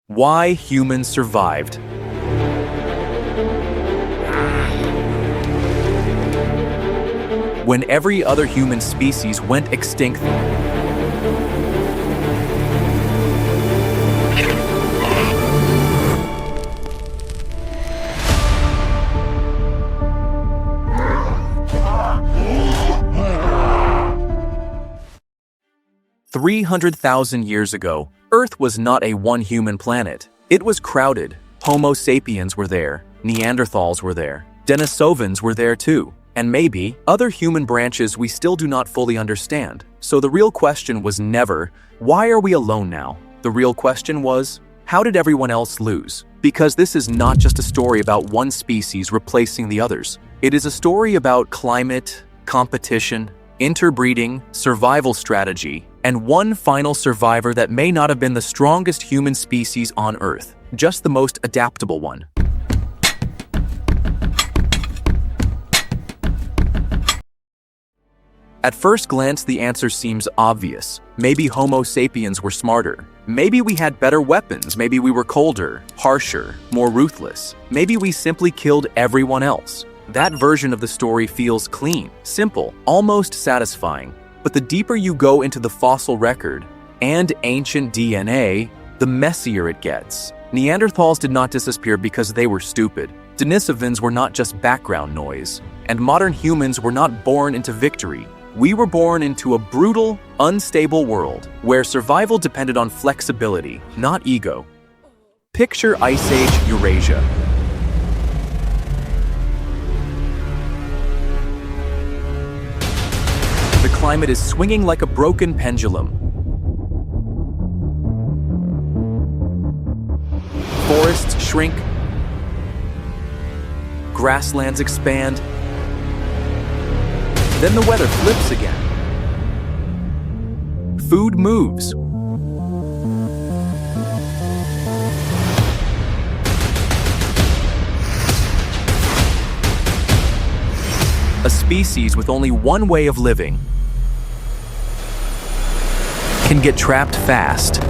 Why humans survived. When every other human species went extinct, $300,000 ago, Earth was not a one-human planet. It was crowded. Homo sapiens were there, Neanderthals were there, Denisovans were there too, and maybe other human branches we still do not fully understand. So the real question was never, why are we alone now? The real question was, how did everyone else lose? Because this is not just a story about one species replacing the others. It is a story about climate, competition, interbreeding, survival strategy, and one final survivor that may not have been the strongest human species on Earth, just the most adaptable one. At first glance, the answer seems obvious. Maybe Homo sapiens were smarter. Maybe we had better weapons. Maybe we were colder, harsher, more ruthless. Maybe we simply killed everyone else. That version of the story feels clean, simple, almost satisfying. But the deeper you go into the fossil record and ancient DNA, the messier it gets. Neanderthals did not disappear because they were stupid. Denisovans were not just background noise. And modern humans were not born into victory. We were born into a brutal, unstable world where survival depended on flexibility, not ego. Picture Ice Age Eurasia. The climate is swinging like a broken pendulum. Forests shrink. Grasslands expand. Then the weather flips again. Food moves. A species with only one way of living can get trapped fast.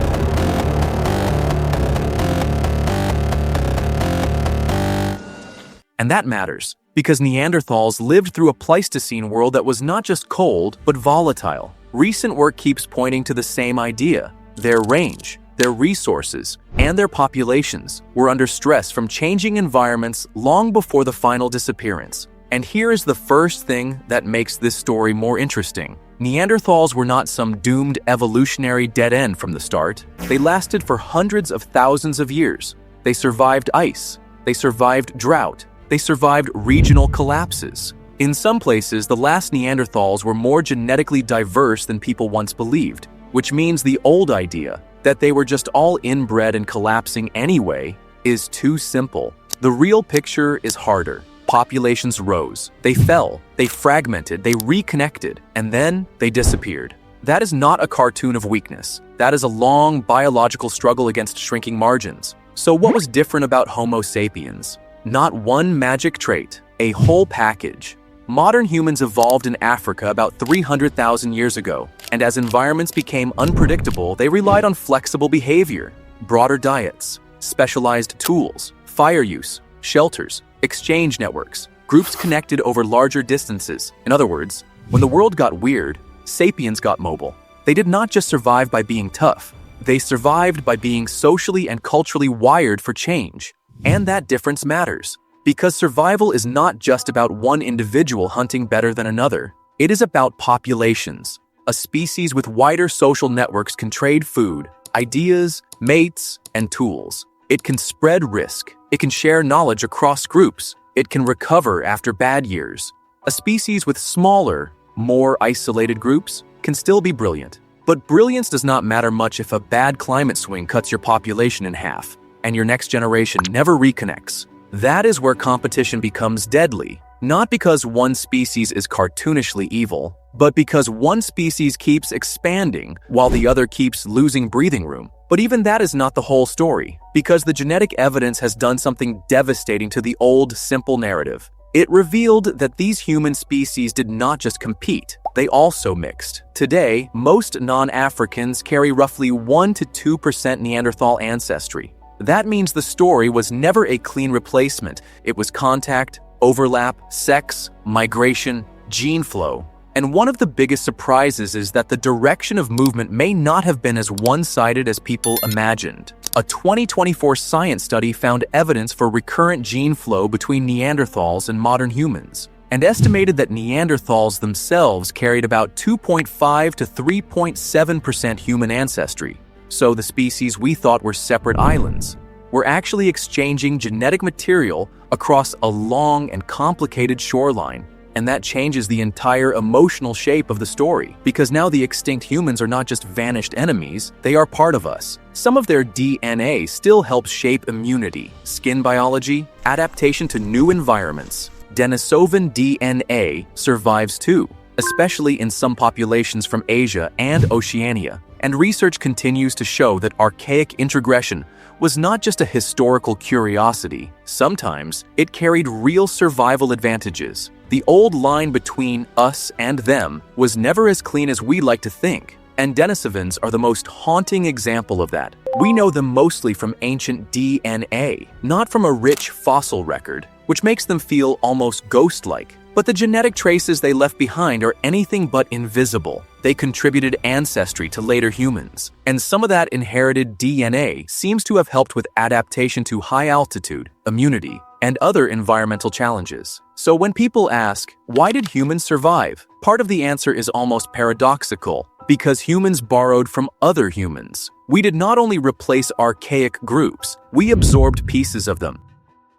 And that matters, because Neanderthals lived through a Pleistocene world that was not just cold, but volatile. Recent work keeps pointing to the same idea. Their range, their resources, and their populations were under stress from changing environments long before the final disappearance. And here is the first thing that makes this story more interesting. Neanderthals were not some doomed evolutionary dead end from the start. They lasted for hundreds of thousands of years. They survived ice. They survived drought. They survived regional collapses. In some places, the last Neanderthals were more genetically diverse than people once believed, which means the old idea that they were just all inbred and collapsing anyway is too simple. The real picture is harder. Populations rose, they fell, they fragmented, they reconnected, and then they disappeared. That is not a cartoon of weakness. That is a long biological struggle against shrinking margins. So what was different about Homo sapiens? Not one magic trait, a whole package. Modern humans evolved in Africa about 300,000 years ago, and as environments became unpredictable, they relied on flexible behavior, broader diets, specialized tools, fire use, shelters, exchange networks, groups connected over larger distances. In other words, when the world got weird, sapiens got mobile. They did not just survive by being tough. They survived by being socially and culturally wired for change. And that difference matters, because survival is not just about one individual hunting better than another. It is about populations. A species with wider social networks can trade food, ideas, mates, and tools. It can spread risk. It can share knowledge across groups. It can recover after bad years. A species with smaller, more isolated groups can still be brilliant. But brilliance does not matter much if a bad climate swing cuts your population in half, and your next generation never reconnects. That is where competition becomes deadly, not because one species is cartoonishly evil, but because one species keeps expanding while the other keeps losing breathing room. But even that is not the whole story, because the genetic evidence has done something devastating to the old, simple narrative. It revealed that these human species did not just compete, they also mixed. Today, most non-Africans carry roughly 1 to 2% Neanderthal ancestry. That means the story was never a clean replacement. It was contact, overlap, sex, migration, gene flow. And one of the biggest surprises is that the direction of movement may not have been as one-sided as people imagined. A 2024 science study found evidence for recurrent gene flow between Neanderthals and modern humans, and estimated that Neanderthals themselves carried about 2.5 to 3.7% human ancestry. So the species we thought were separate islands were actually exchanging genetic material across a long and complicated shoreline. And that changes the entire emotional shape of the story, because now the extinct humans are not just vanished enemies, they are part of us. Some of their DNA still helps shape immunity, skin biology, adaptation to new environments. Denisovan DNA survives too, especially in some populations from Asia and Oceania. And research continues to show that archaic introgression was not just a historical curiosity. Sometimes it carried real survival advantages. The old line between us and them was never as clean as we like to think, and Denisovans are the most haunting example of that. We know them mostly from ancient DNA, not from a rich fossil record, which makes them feel almost ghost-like. But the genetic traces they left behind are anything but invisible. They contributed ancestry to later humans, and some of that inherited DNA seems to have helped with adaptation to high altitude, immunity, and other environmental challenges. So when people ask, why did humans survive? Part of the answer is almost paradoxical, because humans borrowed from other humans. We did not only replace archaic groups, we absorbed pieces of them.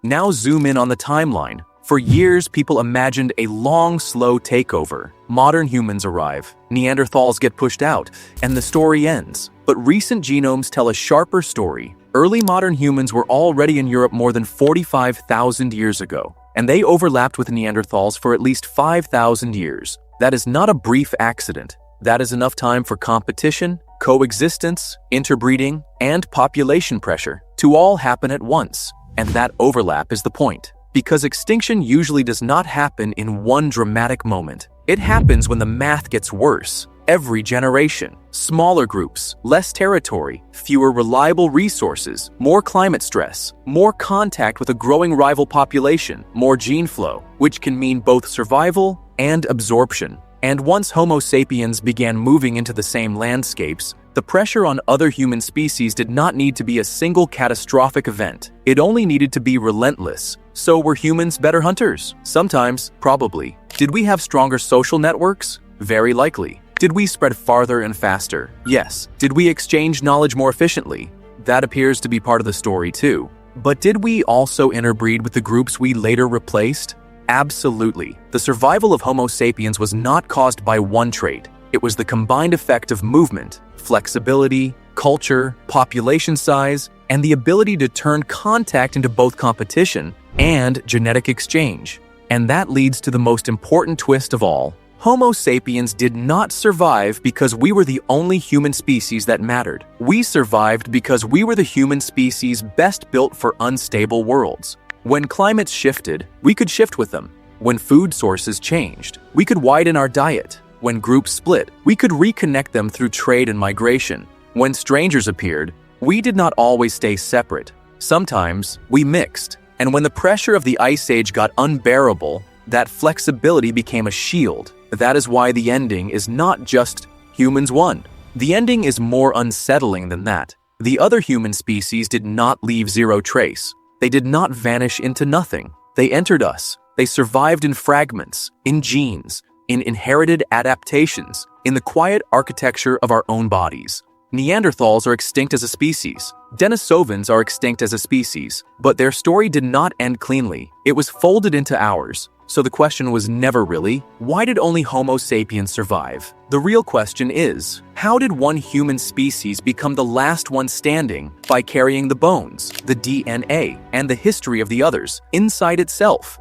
Now zoom in on the timeline. For years, people imagined a long, slow takeover. Modern humans arrive, Neanderthals get pushed out, and the story ends. But recent genomes tell a sharper story. Early modern humans were already in Europe more than 45,000 years ago, and they overlapped with Neanderthals for at least 5,000 years. That is not a brief accident. That is enough time for competition, coexistence, interbreeding, and population pressure to all happen at once. And that overlap is the point. Because extinction usually does not happen in one dramatic moment. It happens when the math gets worse. Every generation, smaller groups, less territory, fewer reliable resources, more climate stress, more contact with a growing rival population, more gene flow, which can mean both survival and absorption. And once Homo sapiens began moving into the same landscapes, the pressure on other human species did not need to be a single catastrophic event. It only needed to be relentless. So were humans better hunters? Sometimes, probably. Did we have stronger social networks? Very likely. Did we spread farther and faster? Yes. Did we exchange knowledge more efficiently? That appears to be part of the story too. But did we also interbreed with the groups we later replaced? Absolutely. The survival of Homo sapiens was not caused by one trait. It was the combined effect of movement, flexibility, culture, population size, and the ability to turn contact into both competition and genetic exchange. And that leads to the most important twist of all. Homo sapiens did not survive because we were the only human species that mattered. We survived because we were the human species best built for unstable worlds. When climates shifted, we could shift with them. When food sources changed, we could widen our diet. When groups split, we could reconnect them through trade and migration. When strangers appeared, we did not always stay separate. Sometimes, we mixed. And when the pressure of the Ice Age got unbearable, that flexibility became a shield. That is why the ending is not just humans won. The ending is more unsettling than that. The other human species did not leave zero trace. They did not vanish into nothing. They entered us. They survived in fragments, in genes, in inherited adaptations, in the quiet architecture of our own bodies. Neanderthals are extinct as a species. Denisovans are extinct as a species. But their story did not end cleanly. It was folded into ours. So the question was never really, why did only Homo sapiens survive? The real question is, how did one human species become the last one standing by carrying the bones, the DNA, and the history of the others inside itself?